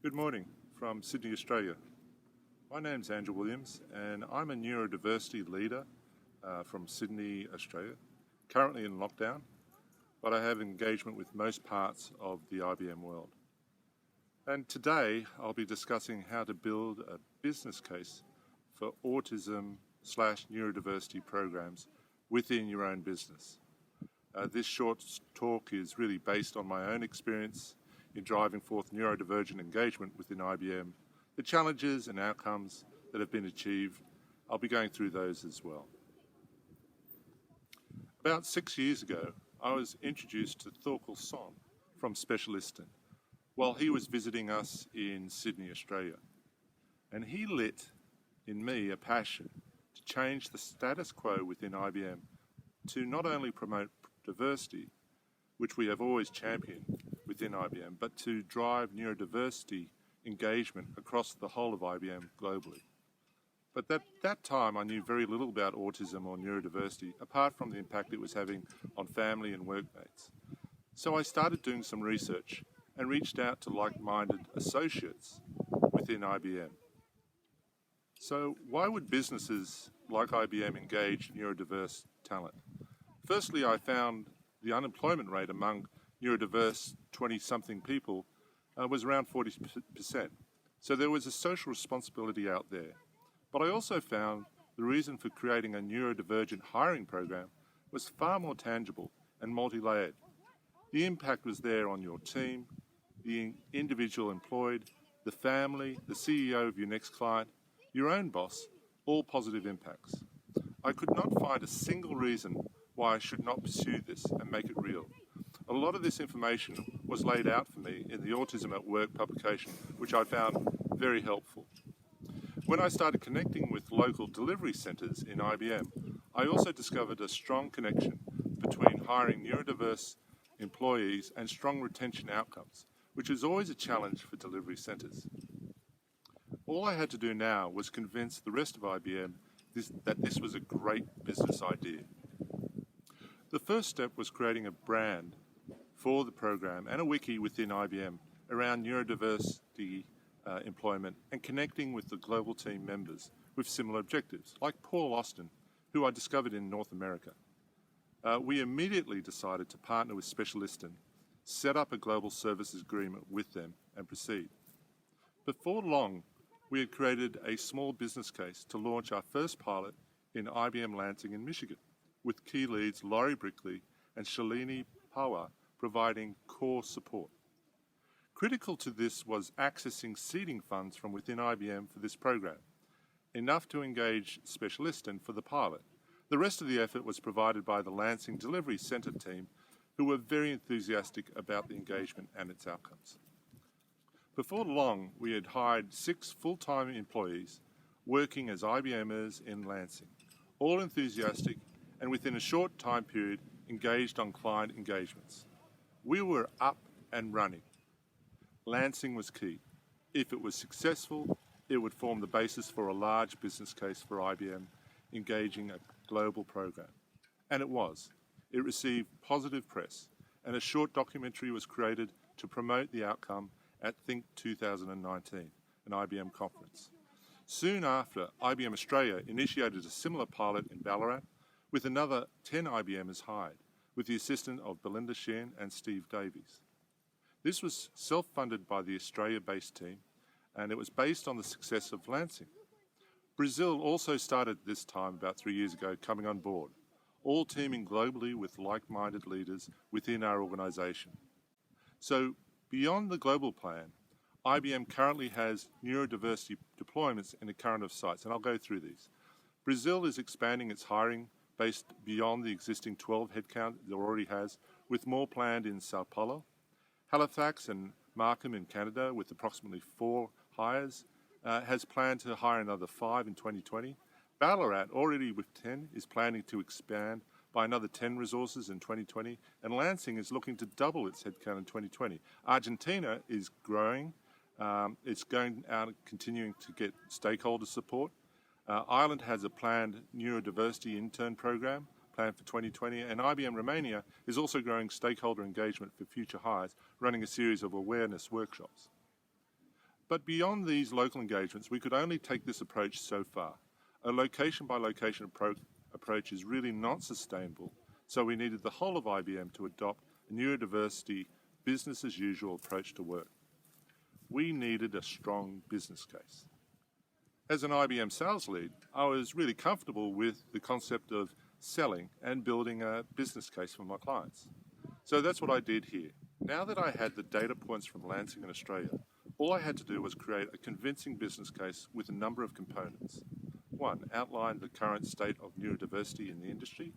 Good morning from Sydney, Australia. My name's Andrew Williams and I'm a neurodiversity leader from Sydney, Australia, currently in lockdown, but I have engagement with most parts of the IBM world. And today I'll be discussing how to build a business case for autism/neurodiversity programs within your own business. This short talk is really based on my own experience in driving forth neurodivergent engagement within IBM, the challenges and outcomes that have been achieved. I'll be going through those as well. About 6 years ago, I was introduced to Thorkel Song from Specialistin while he was visiting us in Sydney, Australia. And he lit in me a passion to change the status quo within IBM to not only promote diversity, which we have always championed within IBM, but to drive neurodiversity engagement across the whole of IBM globally. But at that time, I knew very little about autism or neurodiversity, apart from the impact it was having on family and workmates. So I started doing some research and reached out to like-minded associates within IBM. So why would businesses like IBM engage neurodiverse talent? Firstly, I found the unemployment rate among neurodiverse 20-something people was around 40%. So there was a social responsibility out there. But I also found the reason for creating a neurodivergent hiring program was far more tangible and multi-layered. The impact was there on your team, the individual employed, the family, the CEO of your next client, your own boss, all positive impacts. I could not find a single reason why I should not pursue this and make it real. A lot of this information was laid out for me in the Autism at Work publication, which I found very helpful. When I started connecting with local delivery centres in IBM, I also discovered a strong connection between hiring neurodiverse employees and strong retention outcomes, which is always a challenge for delivery centres. All I had to do now was convince the rest of IBM that this was a great business idea. The first step was creating a brand for the program and a wiki within IBM around neurodiversity employment and connecting with the global team members with similar objectives, like Paul Austin, who I discovered in North America. We immediately decided to partner with Specialistin, set up a global services agreement with them and proceed. Before long, we had created a small business case to launch our first pilot in IBM Lansing in Michigan, with key leads Laurie Brickley and Shalini Pawar providing core support. Critical to this was accessing seeding funds from within IBM for this program, enough to engage Specialistin for the pilot. The rest of the effort was provided by the Lansing Delivery Centre team, who were very enthusiastic about the engagement and its outcomes. Before long, we had hired 6 full-time employees working as IBMers in Lansing, all enthusiastic and within a short time period engaged on client engagements. We were up and running. Lansing was key. If it was successful, it would form the basis for a large business case for IBM engaging a global program. And it was. It received positive press, and a short documentary was created to promote the outcome at Think 2019, an IBM conference. Soon after, IBM Australia initiated a similar pilot in Ballarat with another 10 IBMers hired, with the assistance of Belinda Sheehan and Steve Davies. This was self-funded by the Australia-based team, and it was based on the success of Lansing. Brazil also started this time about 3 years ago coming on board, all teaming globally with like-minded leaders within our organisation. So beyond the global plan, IBM currently has neurodiversity deployments in a current of sites, and I'll go through these. Brazil is expanding its hiring based beyond the existing 12 headcount it already has, with more planned in Sao Paulo. Halifax and Markham in Canada, with approximately 4 hires, has planned to hire another 5 in 2020. Ballarat, already with 10, is planning to expand by another 10 resources in 2020, and Lansing is looking to double its headcount in 2020. Argentina is growing. It's going out and continuing to get stakeholder support. Ireland has a planned neurodiversity intern program planned for 2020, and IBM Romania is also growing stakeholder engagement for future hires, running a series of awareness workshops. But beyond these local engagements, we could only take this approach so far. A location-by-location approach is really not sustainable, so we needed the whole of IBM to adopt a neurodiversity business-as-usual approach to work. We needed a strong business case. As an IBM sales lead, I was really comfortable with the concept of selling and building a business case for my clients. So that's what I did here. Now that I had the data points from Lansing in Australia, all I had to do was create a convincing business case with a number of components. 1, outline the current state of neurodiversity in the industry.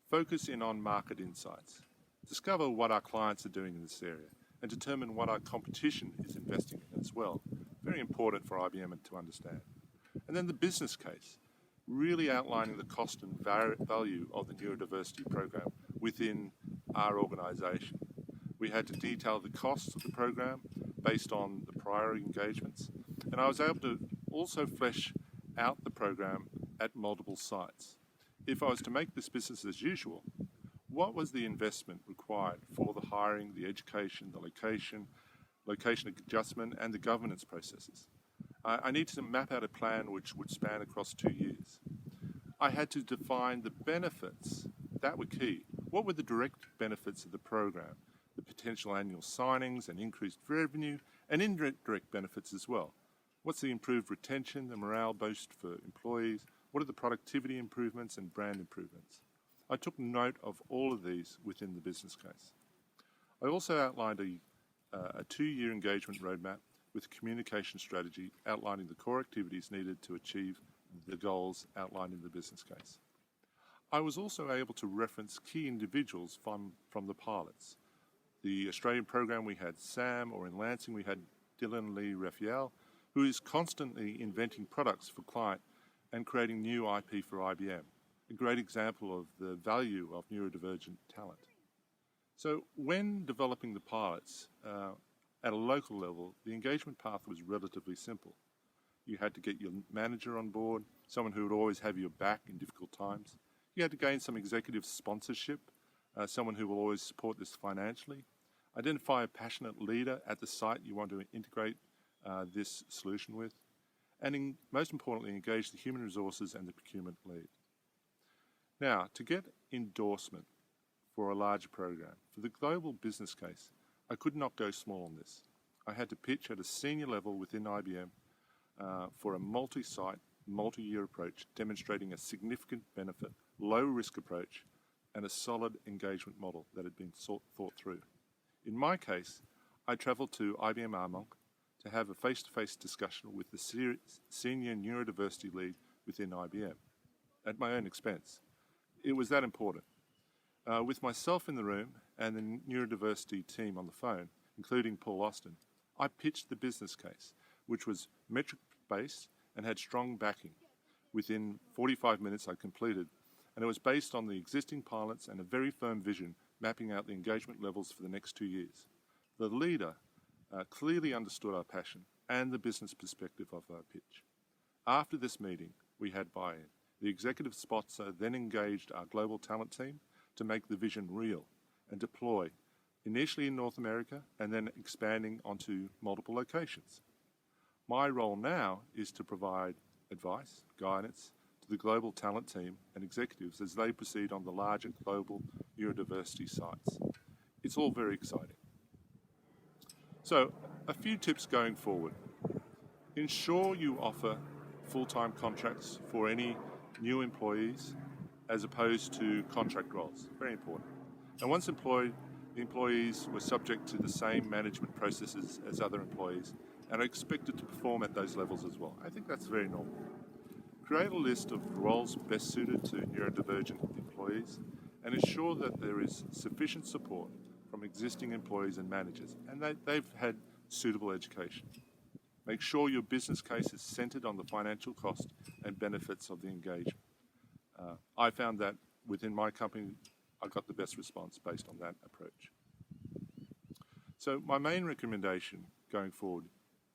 Focus in on market insights. Discover what our clients are doing in this area and determine what our competition is investing in as well. Very important for IBM to understand. And then the business case, really outlining the cost and value of the neurodiversity program within our organisation. We had to detail the costs of the program based on the prior engagements, and I was able to also flesh out the program at multiple sites. If I was to make this business as usual, what was the investment required for the hiring, the education, the location adjustment, and the governance processes? I needed to map out a plan which would span across 2 years. I had to define the benefits that were key. What were the direct benefits of the program? The potential annual signings and increased revenue, and indirect benefits as well. What's the improved retention, the morale boost for employees? What are the productivity improvements and brand improvements? I took note of all of these within the business case. I also outlined a 2-year engagement roadmap with a communication strategy outlining the core activities needed to achieve the goals outlined in the business case. I was also able to reference key individuals from the pilots. The Australian program, we had Sam, or in Lansing we had Dylan Lee Raphael, who is constantly inventing products for client and creating new IP for IBM. A great example of the value of neurodivergent talent. So when developing the pilots at a local level, the engagement path was relatively simple. You had to get your manager on board, someone who would always have your back in difficult times. You had to gain some executive sponsorship, someone who will always support this financially. Identify a passionate leader at the site you want to integrate this solution with. And most importantly, engage the human resources and the procurement lead. Now, to get endorsement for a larger program, for the global business case, I could not go small on this. I had to pitch at a senior level within IBM for a multi-site, multi-year approach demonstrating a significant benefit, low-risk approach, and a solid engagement model that had been thought through. In my case, I travelled to IBM Armonk to have a face-to-face discussion with the senior neurodiversity lead within IBM at my own expense. It was that important. With myself in the room and the neurodiversity team on the phone, including Paul Austin, I pitched the business case, which was metric-based and had strong backing. Within 45 minutes I completed, and it was based on the existing pilots and a very firm vision mapping out the engagement levels for the next 2 years. The leader clearly understood our passion and the business perspective of our pitch. After this meeting, we had buy-in. The executive sponsor then engaged our global talent team to make the vision real and deploy, initially in North America and then expanding onto multiple locations. My role now is to provide advice, guidance to the global talent team and executives as they proceed on the larger global neurodiversity sites. It's all very exciting. So, a few tips going forward. Ensure you offer full-time contracts for any new employees as opposed to contract roles. Very important. And once employed, the employees were subject to the same management processes as other employees and are expected to perform at those levels as well. I think that's very normal. Create a list of roles best suited to neurodivergent employees and ensure that there is sufficient support from existing employees and managers and that they've had suitable education. Make sure your business case is centered on the financial cost and benefits of the engagement. I found that within my company, I got the best response based on that approach. So my main recommendation going forward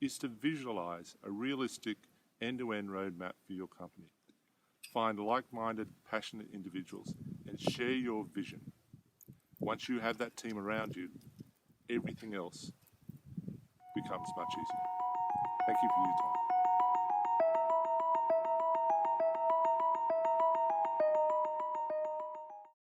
is to visualize a realistic end-to-end roadmap for your company. Find like-minded, passionate individuals and share your vision. Once you have that team around you, everything else becomes much easier. Thank you for your time.